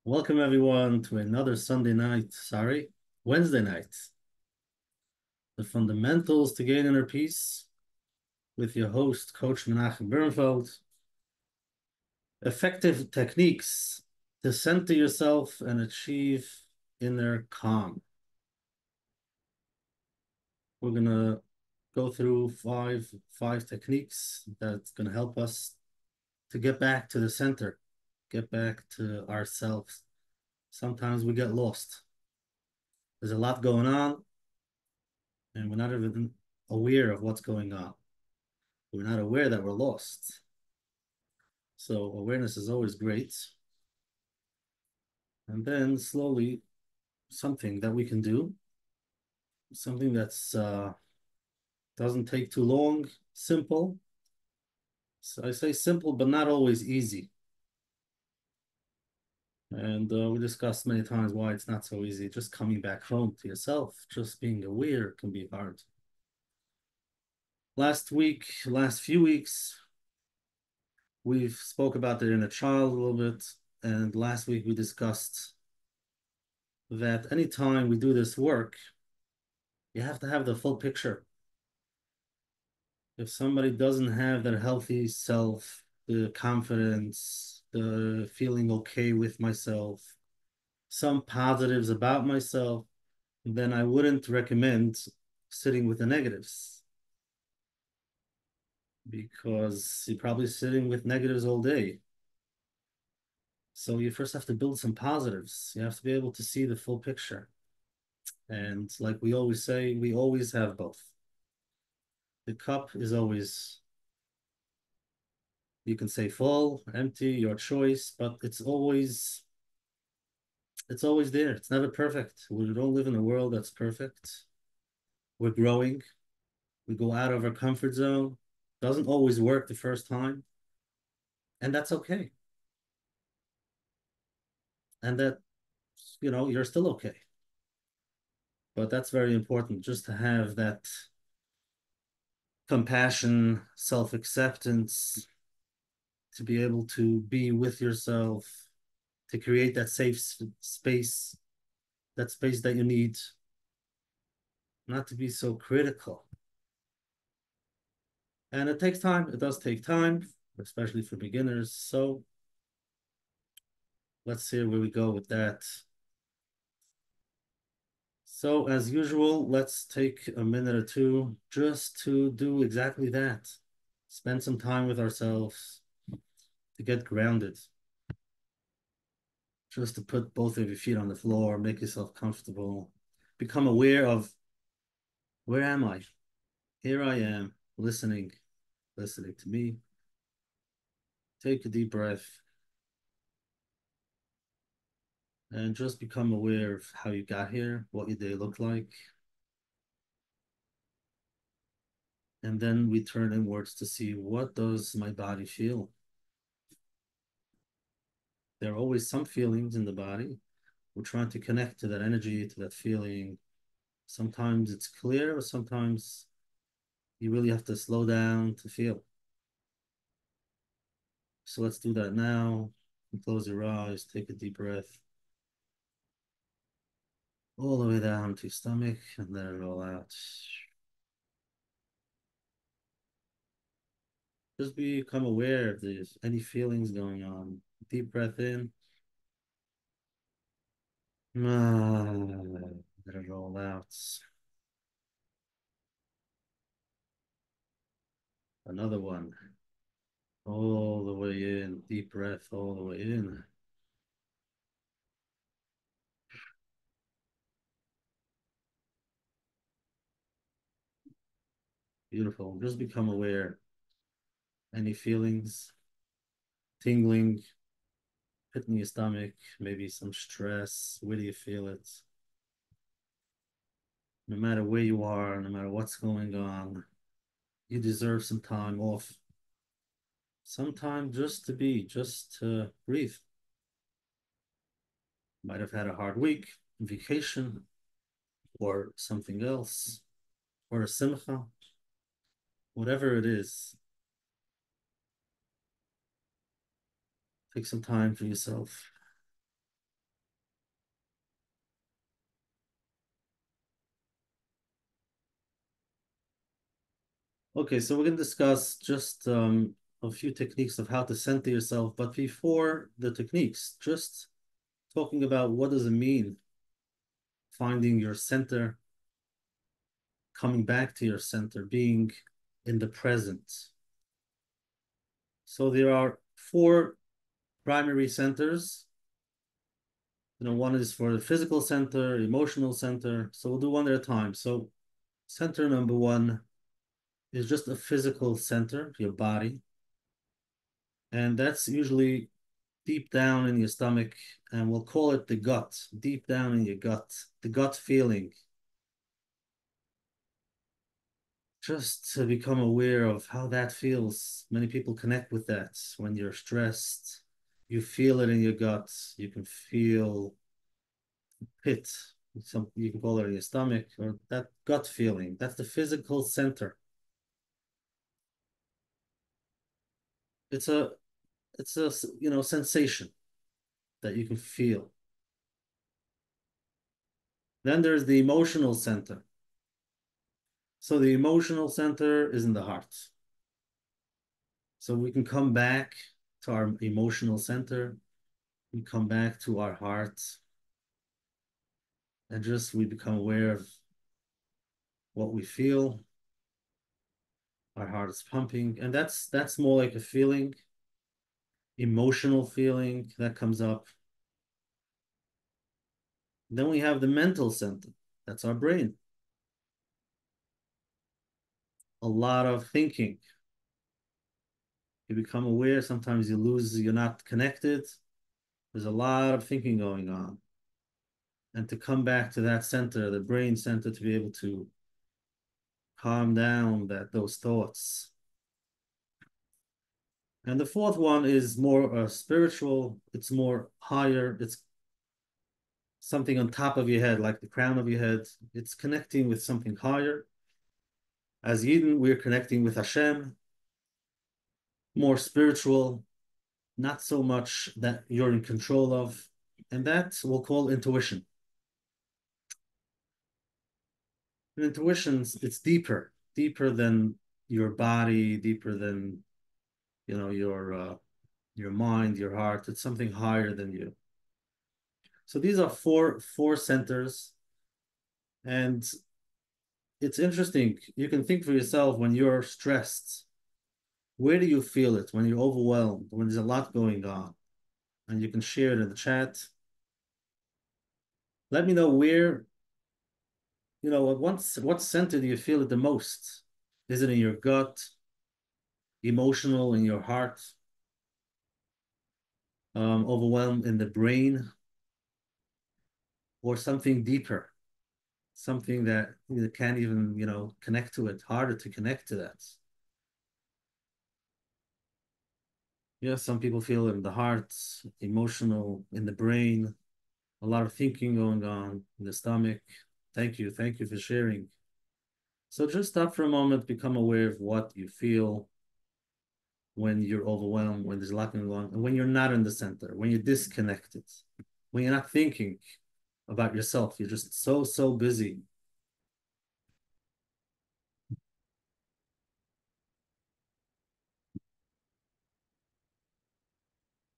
Welcome everyone to another Wednesday night. The fundamentals to gain inner peace with your host, Coach Menachem Bernfeld. Effective techniques to center yourself and achieve inner calm. We're gonna go through five techniques that's gonna help us to get back to the center, get back to ourselves. Sometimes we get lost. There's a lot going on, and we're not even aware of what's going on. We're not aware that we're lost. So awareness is always great. And then slowly, something that we can do, something that's doesn't take too long, simple. So I say simple, but not always easy. And we discussed many times why it's not so easy. Just coming back home to yourself, just being aware can be hard. Last few weeks, we've spoke about the inner child a little bit. And last week we discussed that anytime we do this work, you have to have the full picture. If somebody doesn't have their healthy self, the confidence, the feeling okay with myself, some positives about myself, then I wouldn't recommend sitting with the negatives because you're probably sitting with negatives all day. So you first have to build some positives. You have to be able to see the full picture. And like we always say, we always have both. The cup is always, you can say full, empty, your choice, but it's always there. It's never perfect. We don't live in a world that's perfect. We're growing. We go out of our comfort zone. Doesn't always work the first time, and that's okay. And that, you're still okay. But that's very important just to have that compassion, self-acceptance, to be able to be with yourself, to create that safe space, that space that you need, not to be so critical. And it takes time. It does take time, especially for beginners. So let's see where we go with that. So as usual, let's take a minute or two just to do exactly that. Spend some time with ourselves to get grounded. Just to put both of your feet on the floor, make yourself comfortable. Become aware of, where am I? Here I am, listening to me. Take a deep breath and just become aware of how you got here, what your day looked like. And then we turn inwards to see, what does my body feel? There are always some feelings in the body. We're trying to connect to that energy, to that feeling. Sometimes it's clear, or sometimes you really have to slow down to feel. So let's do that now. Close your eyes, take a deep breath all the way down to your stomach and let it roll out. Just become aware if there's any feelings going on. Deep breath in. Let it roll out. Another one. All the way in. Deep breath all the way in. Beautiful. Just become aware. Any feelings, tingling, pit in your stomach, maybe some stress. Where do you feel it? No matter where you are, no matter what's going on, you deserve some time off. Some time just to be, just to breathe. Might have had a hard week, vacation, or something else, or a simcha, whatever it is. Take some time for yourself. Okay, so we're going to discuss just a few techniques of how to center yourself. But before the techniques, just talking about what does it mean finding your center, coming back to your center, being in the present. So there are four primary centers. One is for the physical center, emotional center. So we'll do one at a time. So center number one is just a physical center, your body. And that's usually deep down in your stomach, and we'll call it the gut, deep down in your gut, the gut feeling. Just to become aware of how that feels. Many people connect with that when you're stressed. You feel it in your gut. You can feel pit. Some you can call it in your stomach or that gut feeling. That's the physical center. It's a it's a sensation that you can feel. Then there's the emotional center. So the emotional center is in the heart. So we can come back to our emotional center. We come back to our heart and just we become aware of what we feel. Our heart is pumping, and that's more like a feeling, emotional feeling that comes up. Then we have the mental center. That's our brain. A lot of thinking. You become aware. Sometimes you lose. You're not connected. There's a lot of thinking going on, and to come back to that center, the brain center, to be able to calm down those thoughts. And the fourth one is more spiritual. It's more higher. It's something on top of your head, like the crown of your head. It's connecting with something higher. As Yidden, we're connecting with Hashem, more spiritual, not so much that you're in control of. And that we'll call intuition. And intuition, it's deeper, deeper than your body, deeper than your mind, your heart. It's something higher than you. So these are four centers, and it's interesting. You can think for yourself when you're stressed. Where do you feel it? When you're overwhelmed, when there's a lot going on, and you can share it in the chat. Let me know where, what center do you feel it the most? Is it in your gut, emotional in your heart, overwhelmed in the brain, or something deeper, something that you can't even, connect to it, harder to connect to that? Yeah, some people feel it in the heart, emotional, in the brain, a lot of thinking going on in the stomach. Thank you. Thank you for sharing. So just stop for a moment, become aware of what you feel when you're overwhelmed, when there's a lot going on, and when you're not in the center, when you're disconnected, when you're not thinking about yourself, you're just so busy.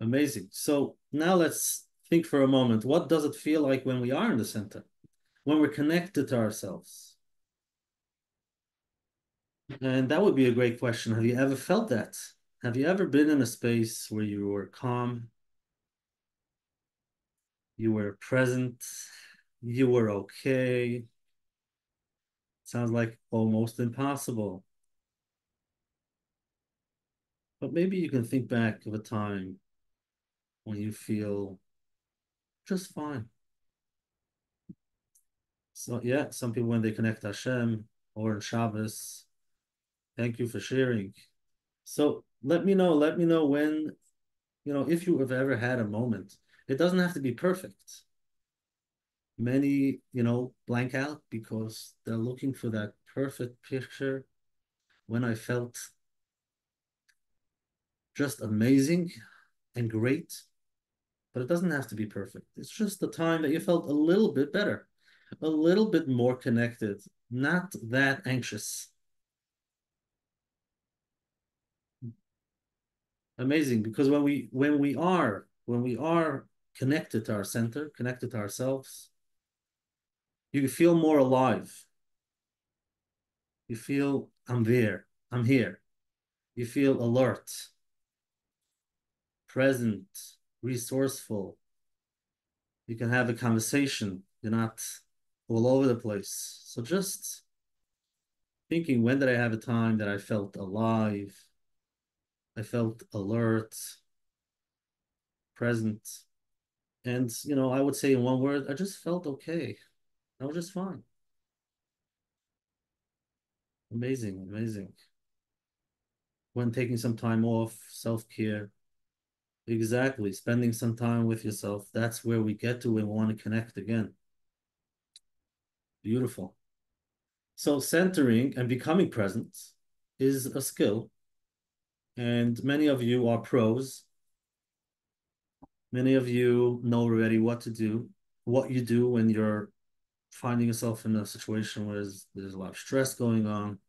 Amazing. So now let's think for a moment. What does it feel like when we are in the center, when we're connected to ourselves? And that would be a great question. Have you ever felt that? Have you ever been in a space where you were calm, you were present, you were okay? Sounds like almost impossible. But maybe you can think back of a time when you feel just fine. So yeah, some people when they connect to Hashem or in Shabbos, thank you for sharing. So let me know when, if you have ever had a moment. It doesn't have to be perfect. Many, blank out because they're looking for that perfect picture when I felt just amazing and great, but it doesn't have to be perfect. It's just the time that you felt a little bit better, a little bit more connected, not that anxious. Amazing, because when we are connected to our center, connected to ourselves, you feel more alive. You feel I'm there, I'm here. You feel alert, present, resourceful. You can have a conversation. You're not all over the place. So just thinking, when did I have a time that I felt alive? I felt alert, present. And, I would say in one word, I just felt okay. I was just fine. Amazing, amazing. When taking some time off, self-care, exactly, spending some time with yourself, that's where we get to when we want to connect again. Beautiful. So centering and becoming present is a skill, and many of you are pros. Many of you know already what to do, what you do when you're finding yourself in a situation where there's a lot of stress going on.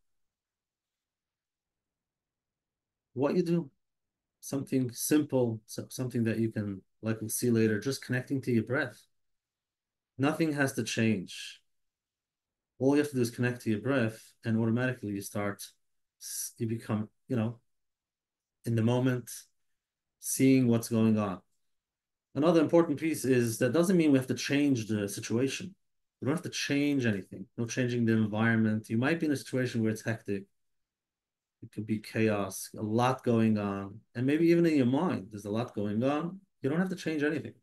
What you do, something simple, something that you can, like we'll see later, just connecting to your breath. Nothing has to change. All you have to do is connect to your breath, and automatically you become, in the moment, seeing what's going on. Another important piece is that doesn't mean we have to change the situation. We don't have to change anything. No changing the environment. You might be in a situation where it's hectic. It could be chaos, a lot going on. And maybe even in your mind, there's a lot going on. You don't have to change anything.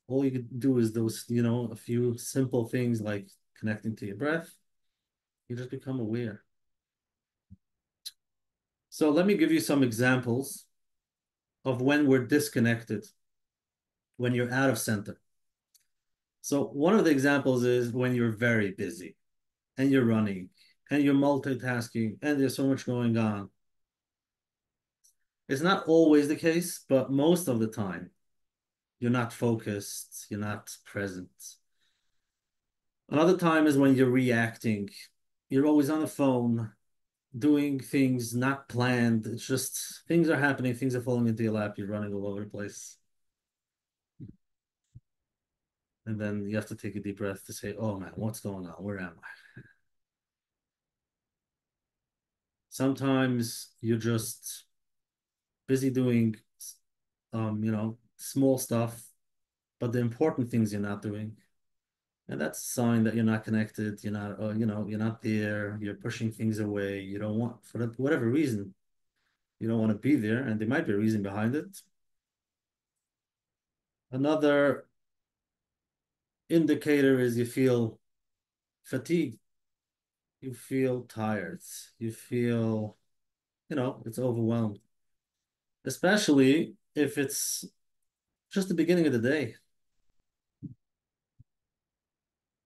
All you could do is those, a few simple things like connecting to your breath. You just become aware. So let me give you some examples of when we're disconnected, when you're out of center. So one of the examples is when you're very busy and you're running and you're multitasking and there's so much going on. It's not always the case, but most of the time, you're not focused, you're not present. Another time is when you're reacting. You're always on the phone, doing things not planned. It's just things are happening, things are falling into your lap, you're running all over the place. And then you have to take a deep breath to say, oh man, what's going on? Where am I? Sometimes you're just busy doing, small stuff, but the important things you're not doing. And that's a sign that you're not connected. You're not, you're not there. You're pushing things away. You don't want, for whatever reason, you don't want to be there. And there might be a reason behind it. Another indicator is you feel fatigued. You feel tired. You feel, it's overwhelmed, especially if it's just the beginning of the day.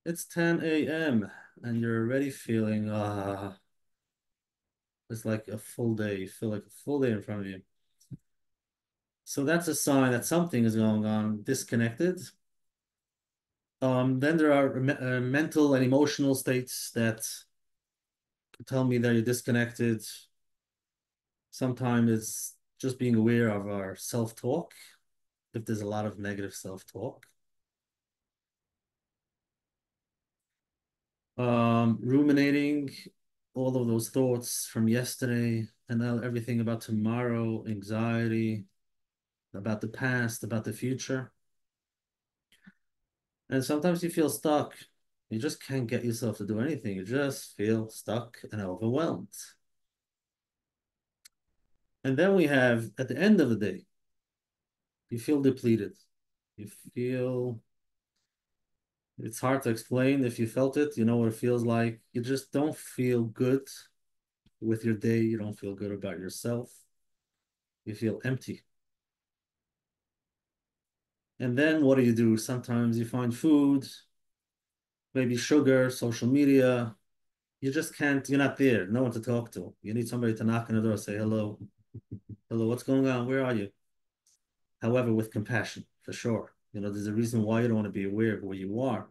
It's 10 a.m. and you're already feeling, it's like a full day. You feel like a full day in front of you. So that's a sign that something is going on, disconnected. Then there are mental and emotional states that tell me that you're disconnected. Sometimes it's just being aware of our self-talk, if there's a lot of negative self-talk. Ruminating all of those thoughts from yesterday and now everything about tomorrow, anxiety, about the past, about the future. And sometimes you feel stuck. You just can't get yourself to do anything. You just feel stuck and overwhelmed. And then we have, at the end of the day, you feel depleted. You feel, it's hard to explain. If you felt it, you know what it feels like. You just don't feel good with your day. You don't feel good about yourself. You feel empty. And then what do? Sometimes you find food, maybe sugar, social media. You just can't, you're not there. No one to talk to. You need somebody to knock on the door, say, hello, hello, what's going on? Where are you? However, with compassion, for sure. There's a reason why you don't want to be aware of where you are.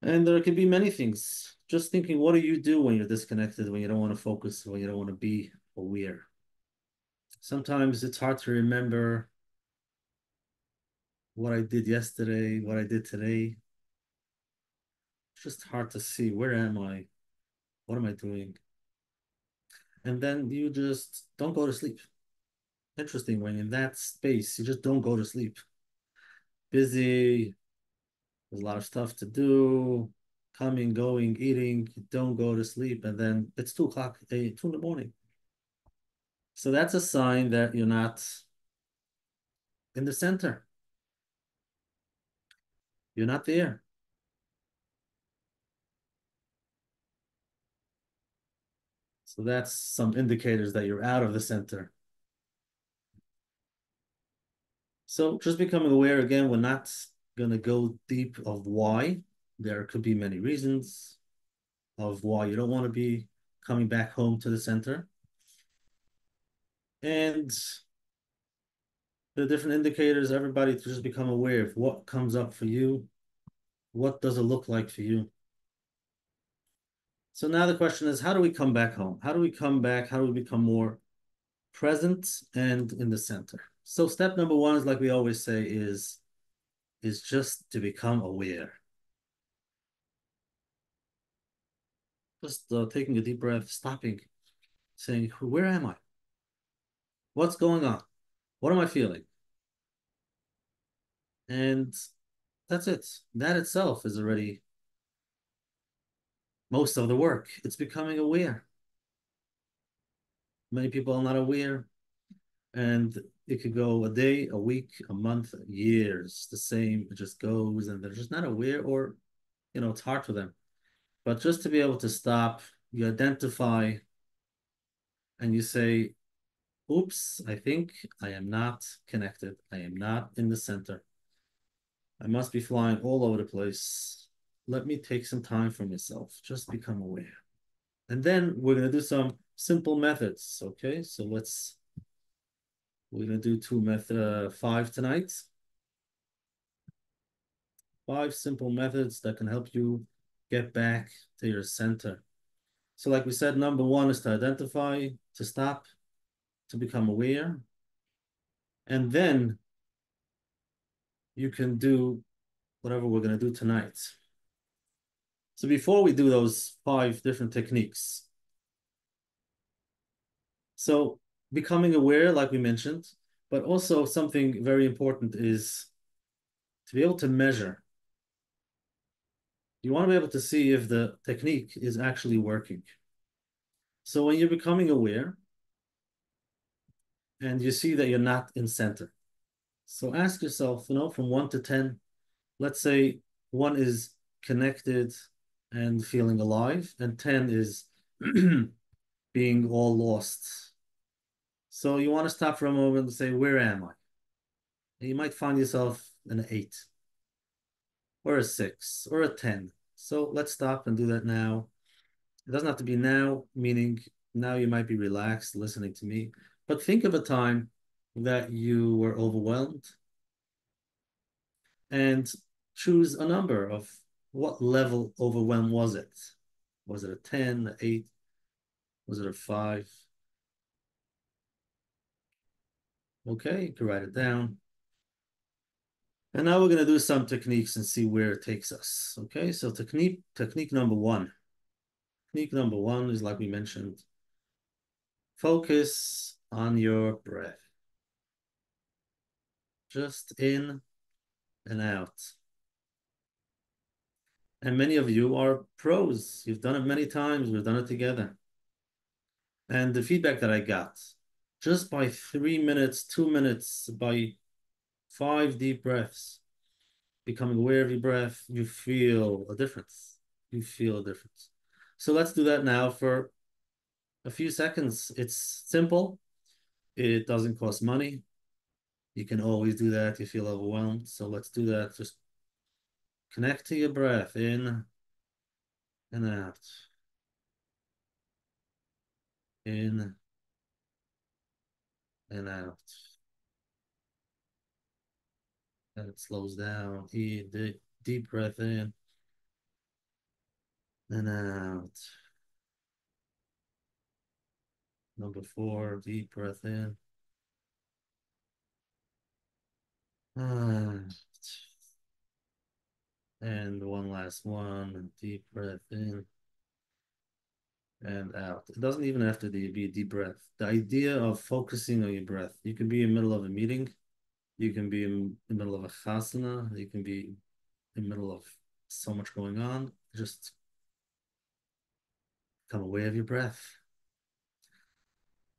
And there could be many things. Just thinking, what do you do when you're disconnected, when you don't want to focus, when you don't want to be? aware. Sometimes it's hard to remember what I did yesterday, what I did today. It's just hard to see where am I? What am I doing? And then you just don't go to sleep. Interesting, when in that space, you just don't go to sleep. Busy, there's a lot of stuff to do, coming, going, eating, you don't go to sleep, and then it's 2 o'clock, 2 in the morning. So that's a sign that you're not in the center. You're not there. So that's some indicators that you're out of the center. So just becoming aware again, we're not going to go deep of why. There could be many reasons of why you don't want to be coming back home to the center. And the different indicators, everybody to just become aware of what comes up for you. What does it look like for you? So now the question is, how do we come back home? How do we come back? How do we become more present and in the center? So step number one is, like we always say, is just to become aware. Just taking a deep breath, stopping, saying, where am I? What's going on? What am I feeling? And that's it. That itself is already most of the work. It's becoming aware. Many people are not aware, and it could go a day, a week, a month, years, the same. It just goes, and they're just not aware, or it's hard for them. But just to be able to stop, you identify, and you say, oops, I think I am not connected. I am not in the center. I must be flying all over the place. Let me take some time for myself. Just become aware. And then we're going to do some simple methods. Okay, so we're going to do five tonight. 5 simple methods that can help you get back to your center. So like we said, number one is to identify, to stop, to become aware. And then you can do whatever we're going to do tonight. So before we do those 5 different techniques, so becoming aware, like we mentioned, but also something very important is to be able to measure. You want to be able to see if the technique is actually working. So when you're becoming aware and you see that you're not in center, so ask yourself, from 1 to 10, let's say 1 is connected and feeling alive, and 10 is being all lost. So you want to stop for a moment and say, where am I? And you might find yourself an 8 or a 6 or a 10. So let's stop and do that now. It doesn't have to be now, meaning now you might be relaxed listening to me, but think of a time that you were overwhelmed and choose a number of what level overwhelm was it? Was it a 10, an 8? Was it a 5? Okay, you can write it down. And now we're going to do some techniques and see where it takes us. Okay, so technique number one. Technique number one is, like we mentioned, focus on your breath. Just in and out. And many of you are pros. You've done it many times. We've done it together. And the feedback that I got, just by 3 minutes, 2 minutes, by 5 deep breaths, becoming aware of your breath, you feel a difference. You feel a difference. So let's do that now for a few seconds. It's simple. It doesn't cost money. You can always do that if you feel overwhelmed. So let's do that. Just connect to your breath in and out. In and out. And it slows down. Deep breath in and out. Number four, deep breath in. Ah, and one last one, deep breath in and out. It doesn't even have to be a deep breath. The idea of focusing on your breath. You can be in the middle of a meeting. You can be in the middle of a chasana. You can be in the middle of so much going on. Just come aware of your breath.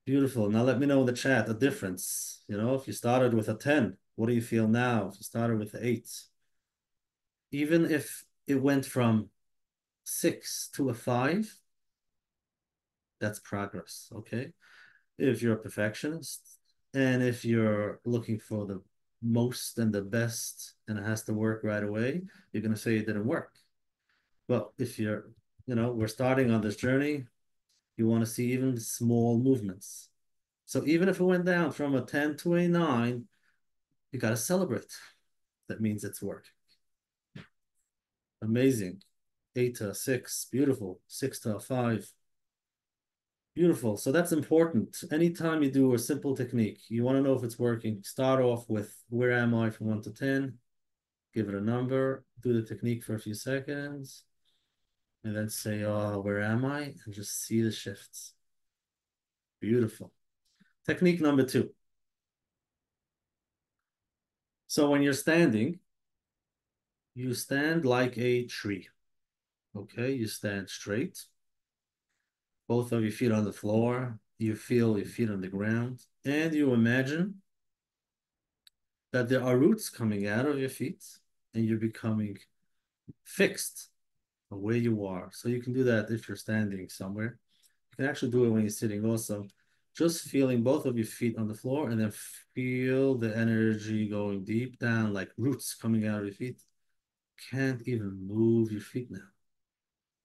Beautiful. Now let me know in the chat a difference. You know, if you started with a 10, what do you feel now? If you started with an 8, even if it went from 6 to a 5, that's progress. Okay. If you're a perfectionist and if you're looking for the most and the best and it has to work right away, you're going to say it didn't work. But if you're, we're starting on this journey, you want to see even small movements. So even if it went down from a 10 to a 9, you got to celebrate. That means it's work. Amazing. 8 to a 6, beautiful. 6 to a 5, beautiful. So that's important. Anytime you do a simple technique, you want to know if it's working. Start off with where am I from 1 to 10, give it a number, do the technique for a few seconds, and then say, oh, where am I? And just see the shifts. Beautiful. Technique number 2. So when you're standing, you stand like a tree. Okay, you stand straight. Both of your feet on the floor. You feel your feet on the ground. And you imagine that there are roots coming out of your feet and you're becoming fixed on where you are. So you can do that if you're standing somewhere. You can actually do it when you're sitting also. Just feeling both of your feet on the floor and then feel the energy going deep down like roots coming out of your feet. Can't even move your feet now.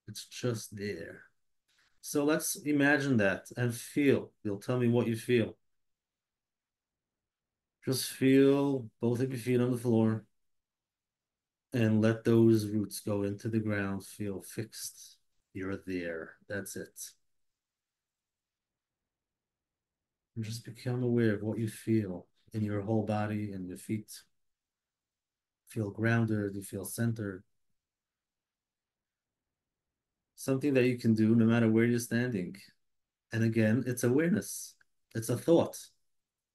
It's just there. So let's imagine that and feel. You'll tell me what you feel. Just feel both of your feet on the floor and let those roots go into the ground. Feel fixed. You're there. That's it. And just become aware of what you feel in your whole body and your feet. Feel grounded. You feel centered. Something that you can do no matter where you're standing. And again, it's awareness. It's a thought.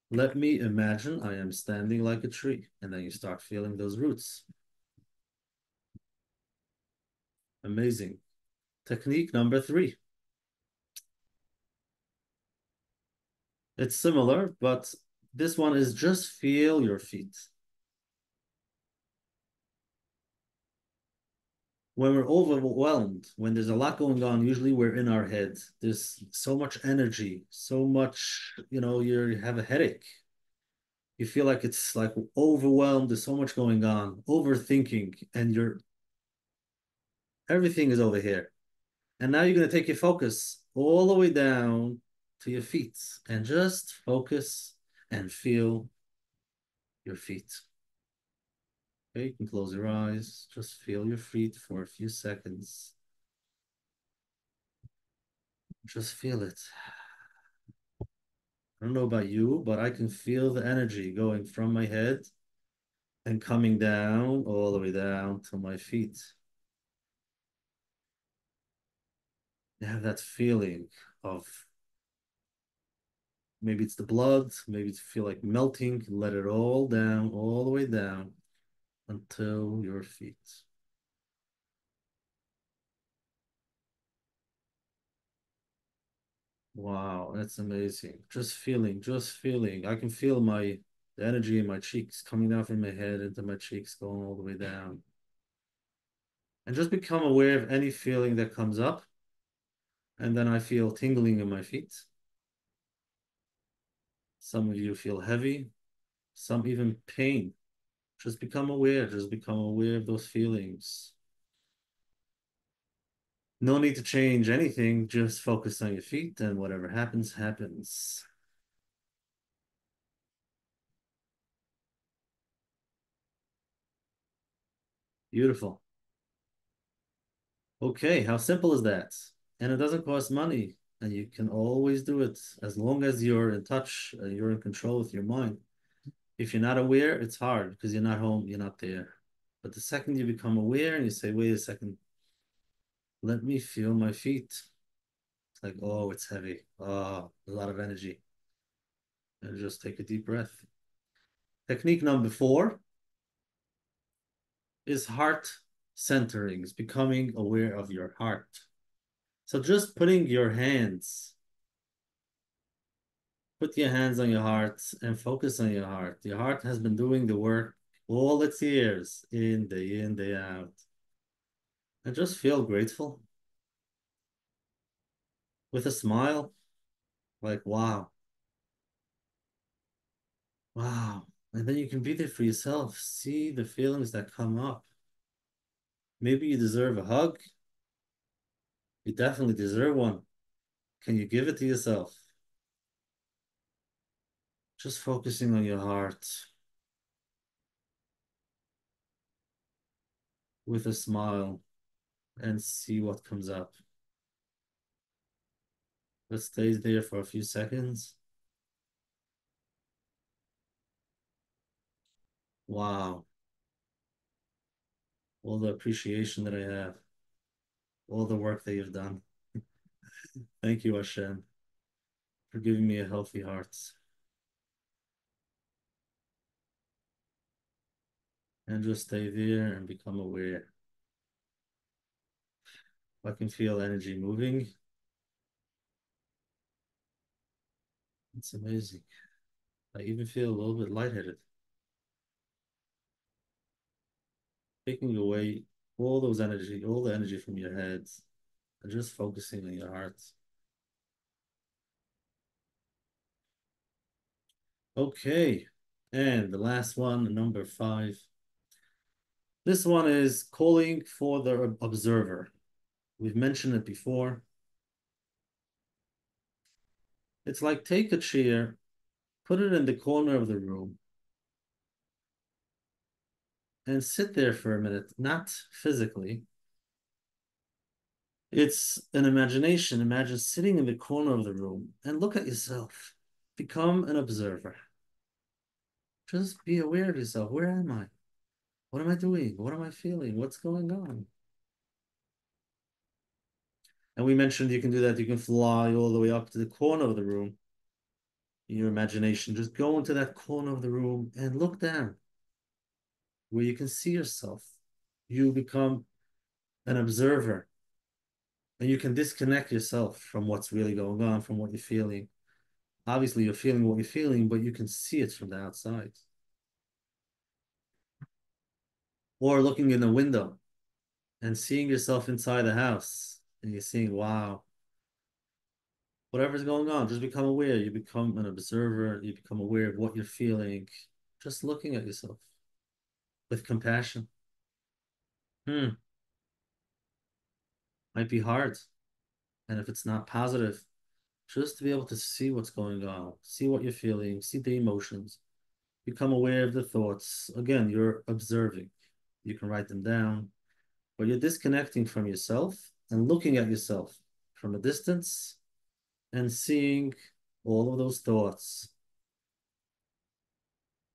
Let me imagine I am standing like a tree. And then you start feeling those roots. Amazing. Technique number 3. It's similar, but this one is just feel your feet. When we're overwhelmed, when there's a lot going on, usually we're in our head. There's so much energy, so much, you have a headache. You feel like it's like overwhelmed. There's so much going on, overthinking, and everything is over here. And now you're going to take your focus all the way down to your feet and just focus and feel your feet. Okay, you can close your eyes. Just feel your feet for a few seconds. Just feel it. I don't know about you, but I can feel the energy going from my head and coming down all the way down to my feet. You have that feeling of maybe it's the blood, maybe it's feel like melting. Let it all down, all the way down until your feet. Wow, that's amazing. Just feeling. I can feel the energy in my cheeks coming down from my head into my cheeks, going all the way down. And just become aware of any feeling that comes up. And then I feel tingling in my feet. Some of you feel heavy, some even pain. Just become aware. Just become aware of those feelings. No need to change anything. Just focus on your feet, and whatever happens, happens. Beautiful. Okay, how simple is that? And it doesn't cost money. And you can always do it as long as you're in touch, you're in control with your mind. If you're not aware, it's hard because you're not home, you're not there. But the second you become aware and you say, wait a second, let me feel my feet. It's like, oh, it's heavy. Oh, a lot of energy. And just take a deep breath. Technique number 4 is heart centering, is becoming aware of your heart. So just put your hands on your heart and focus on your heart. Your heart has been doing the work all its years, in, day out. And just feel grateful with a smile, like, wow, wow. And then you can be there for yourself. See the feelings that come up. Maybe you deserve a hug. You definitely deserve one. Can you give it to yourself? Just focusing on your heart with a smile and see what comes up. Let's stay there for a few seconds. Wow. All the appreciation that I have, all the work that you've done. Thank you, Hashem, for giving me a healthy heart. And just stay there and become aware. I can feel energy moving. It's amazing. I even feel a little bit lightheaded. Taking away all the energy from your head, and just focusing on your heart. Okay. And the last one, number 5. This one is calling for the observer. We've mentioned it before. It's like take a chair, put it in the corner of the room, and sit there for a minute, not physically. It's an imagination. Imagine sitting in the corner of the room and look at yourself. Become an observer. Just be aware of yourself. Where am I? What am I doing? What am I feeling? What's going on? And we mentioned you can do that. You can fly all the way up to the corner of the room in your imagination. Just go into that corner of the room and look down where you can see yourself. You become an observer and you can disconnect yourself from what's really going on, from what you're feeling. Obviously, you're feeling what you're feeling, but you can see it from the outside. Or looking in the window and seeing yourself inside the house and you're seeing, wow, whatever's going on, just become aware. You become an observer, you become aware of what you're feeling, just looking at yourself with compassion. Might be hard. And if it's not positive, just to be able to see what's going on, see what you're feeling, see the emotions, become aware of the thoughts. Again, you're observing. You can write them down, but you're disconnecting from yourself and looking at yourself from a distance and seeing all of those thoughts,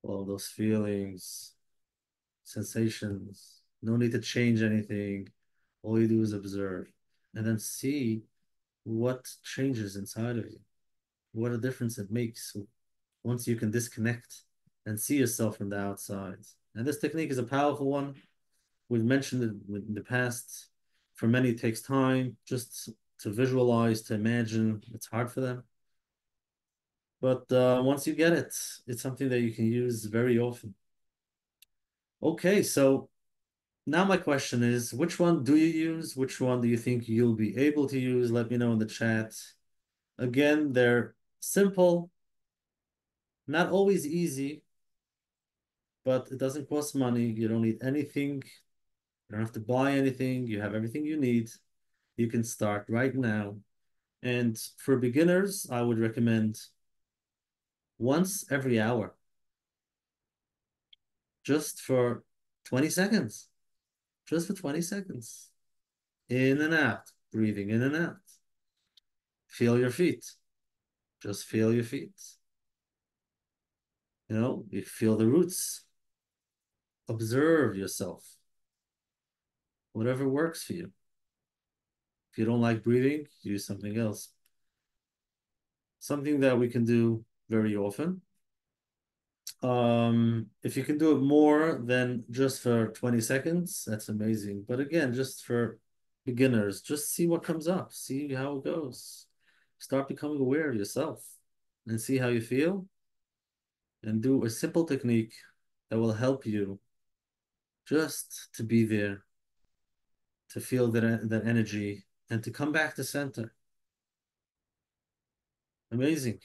all of those feelings, sensations. No need to change anything. All you do is observe and then see what changes inside of you, what a difference it makes once you can disconnect and see yourself from the outside. And this technique is a powerful one. We've mentioned it in the past. For many, it takes time just to visualize, to imagine. It's hard for them. But once you get it, it's something that you can use very often. Okay, so now my question is, which one do you use? Which one do you think you'll be able to use? Let me know in the chat. Again, they're simple, not always easy, but it doesn't cost money. You don't need anything. You don't have to buy anything. You have everything you need. You can start right now. And for beginners, I would recommend once every hour, just for 20 seconds, just for 20 seconds, in and out, breathing in and out. Feel your feet. Just feel your feet. You feel the roots. Observe yourself. Whatever works for you. If you don't like breathing, use something else. Something that we can do very often. If you can do it more than just for 20 seconds, that's amazing. But again, just for beginners, just see what comes up, see how it goes. Start becoming aware of yourself and see how you feel and do a simple technique that will help you just to be there, to feel that energy and to come back to center. Amazing.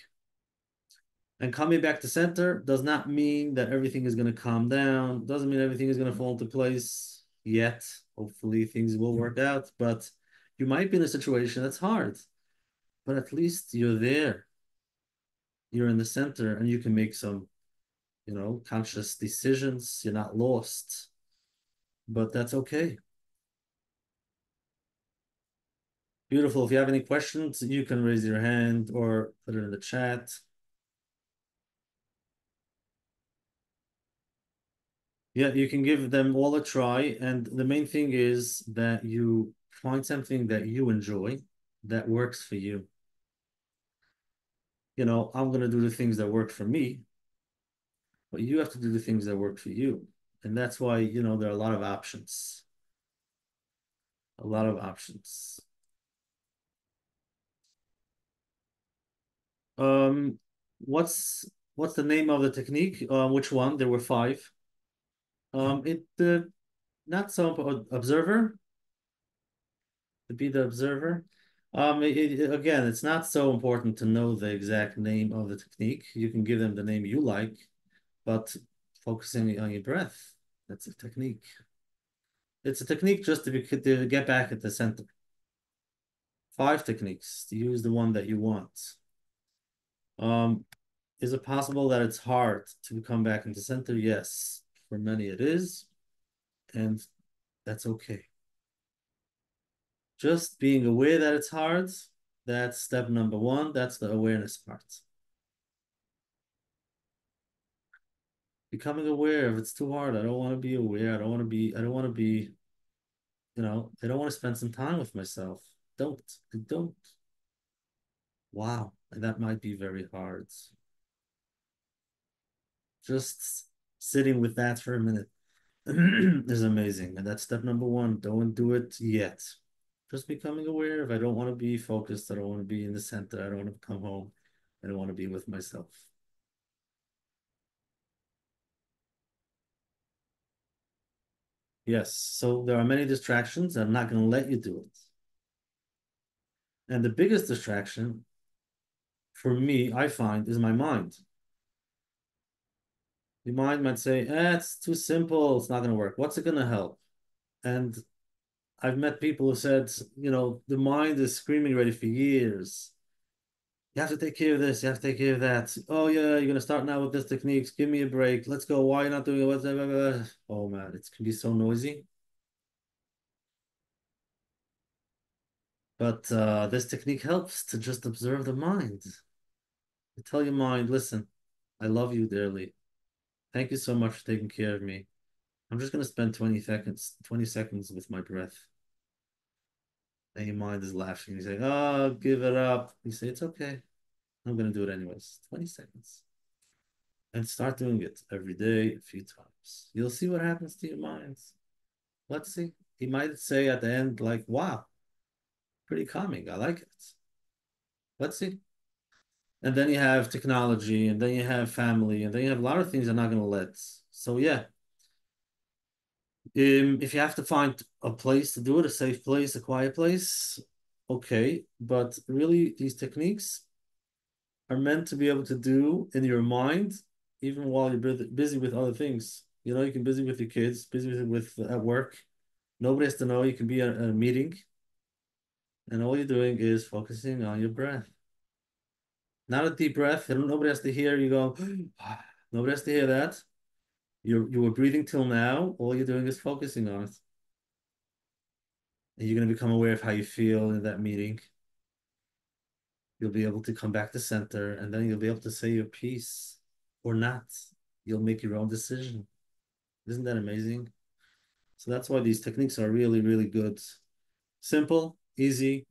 And coming back to center does not mean that everything is going to calm down. Doesn't mean everything is going to fall into place yet. Hopefully things will work out, but you might be in a situation that's hard, but at least you're there. You're in the center and you can make some, conscious decisions. You're not lost, but that's okay. Beautiful. If you have any questions, you can raise your hand or put it in the chat. Yeah, you can give them all a try. And the main thing is that you find something that you enjoy that works for you. I'm going to do the things that work for me, but you have to do the things that work for you. And that's why, there are a lot of options. A lot of options. Um, what's the name of the technique? Which one? There were five. It not so observer. To be the observer. Again, it's not so important to know the exact name of the technique. You can give them the name you like, but focusing on your breath, that's a technique. It's a technique just to get back at the center. Five techniques to use the one that you want. Um, is it possible that it's hard to come back into center? Yes, for many it is, and that's okay. Just being aware that it's hard, that's step number one. That's the awareness part. Becoming aware if it's too hard. I don't want to be aware. I don't want to be, I don't want to spend some time with myself. I don't. Wow. That might be very hard. Just sitting with that for a minute is amazing. And that's step number one. Don't do it yet. Just becoming aware if I don't want to be focused. I don't want to be in the center. I don't want to come home. I don't want to be with myself. Yes. So there are many distractions. I'm not going to let you do it. And the biggest distraction for me, I find, is my mind. The mind might say, it's too simple. It's not going to work. What's it going to help? And I've met people who said, the mind is screaming ready for years. You have to take care of this. You have to take care of that. Oh, yeah, you're going to start now with this techniques. Give me a break. Let's go. Why are you not doing it? Oh, man, it can be so noisy. But this technique helps to just observe the mind. You tell your mind, listen, I love you dearly. Thank you so much for taking care of me. I'm just gonna spend 20 seconds with my breath. And your mind is laughing. You say, oh, give it up. You say, it's okay. I'm gonna do it anyways. 20 seconds. And start doing it every day, a few times. You'll see what happens to your mind. Let's see. He might say at the end, like, wow, pretty calming. I like it. Let's see. And then you have technology, and then you have family, and then you have a lot of things I'm not gonna let. So yeah, if you have to find a place to do it, a safe place, a quiet place, okay. But really, these techniques are meant to be able to do in your mind, even while you're busy with other things. You can busy with your kids, busy with at work. Nobody has to know. You can be at a meeting, and all you're doing is focusing on your breath. Not a deep breath. Nobody has to hear you go. Nobody has to hear that. You were breathing till now. All you're doing is focusing on it. And you're going to become aware of how you feel in that meeting. you'll be able to come back to center, and then you'll be able to say your piece or not. You'll make your own decision. Isn't that amazing? So that's why these techniques are really, really good. Simple, easy.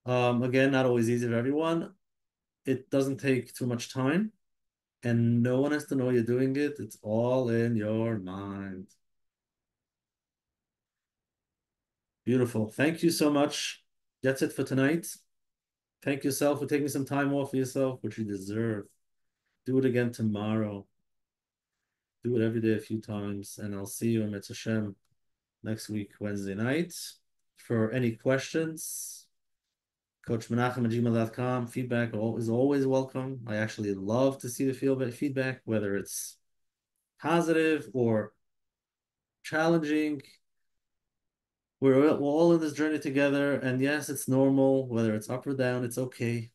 Again, not always easy for everyone. It doesn't take too much time, and no one has to know you're doing it. It's all in your mind. Beautiful. Thank you so much. That's it for tonight. Thank yourself for taking some time off for yourself, which you deserve. Do it again tomorrow. Do it every day a few times, and I'll see you in Mitzvah next week, Wednesday night. For any questions, Coach Menachem at gmail.com. Feedback is always welcome. I actually love to see the feedback, whether it's positive or challenging. We're all in this journey together, and yes, it's normal. Whether it's up or down, it's okay.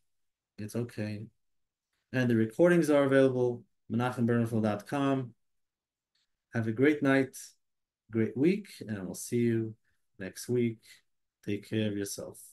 It's okay. And the recordings are available, menachembernfeld.com. Have a great night, great week, and we'll see you next week. Take care of yourself.